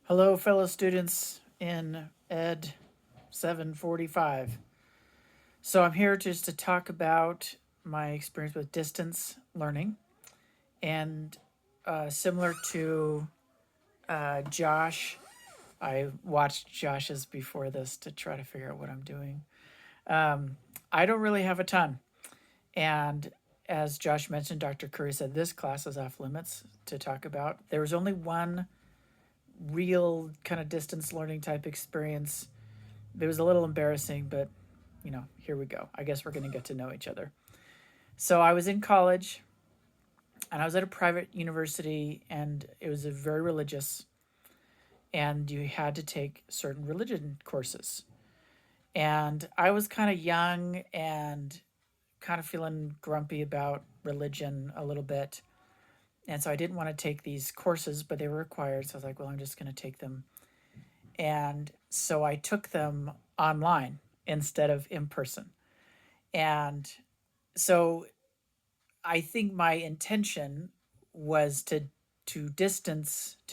Hello, fellow students in Ed 745. So I'm here just to talk about my experience with distance learning. And similar to Josh, I watched Josh's before this to try to figure out what I'm doing. Um, I don't really have a ton. And as Josh mentioned, Dr. Curry said this class is off limits to talk about. There was only one real kind of distance learning type experience. It was a little embarrassing, but here we go. I guess we're going to get to know each other. So I was in college and I was at a private university, and it was a very religious, and you had to take certain religion courses. And I was kind of young and kind of feeling grumpy about religion a little bit. And so I didn't want to take these courses, but they were required. So I was like, well, I'm just going to take them. And so I took them online instead of in person. And so I think my intention was to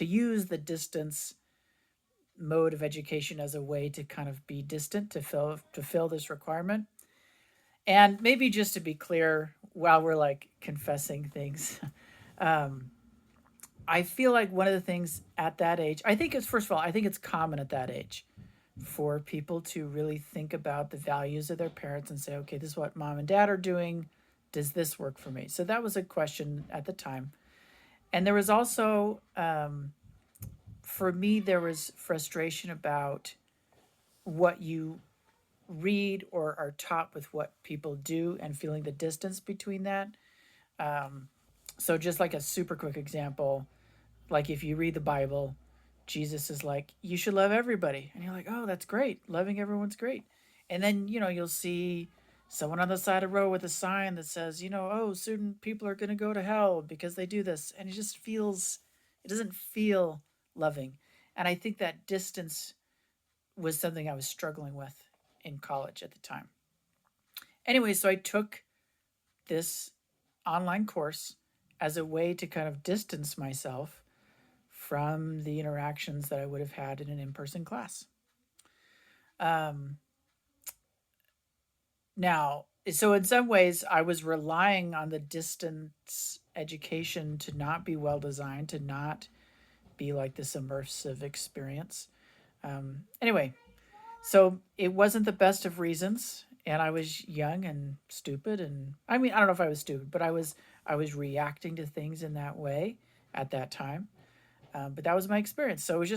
use the distance mode of education as a way to kind of be distant to fill this requirement. And maybe just to be clear, while we're like confessing things, um, I feel like one of the things at that age, I think it's first of all, I think it's common at that age for people to really think about the values of their parents and say, okay, this is what mom and dad are doing. Does this work for me? So that was a question at the time. And there was also, for me, there was frustration about what you read or are taught with what people do and feeling the distance between that. Um, so, just like a super quick example, like if you read the Bible, Jesus is like, you should love everybody. And you're like, oh, that's great. Loving everyone's great. And then, you'll see someone on the side of the road with a sign that says, oh, certain people are going to go to hell because they do this. And it doesn't feel loving. And I think that distance was something I was struggling with in college at the time. Anyway, so I took this online course as a way to kind of distance myself from the interactions that I would have had in an in person class. Um, Now, so in some ways, I was relying on the distance education to not be well designed, to not be like this immersive experience. Anyway, so it wasn't the best of reasons, and I was young and stupid, and I mean, I don't know if I was stupid, but I was reacting to things in that way at that time. But that was my experience. So it was just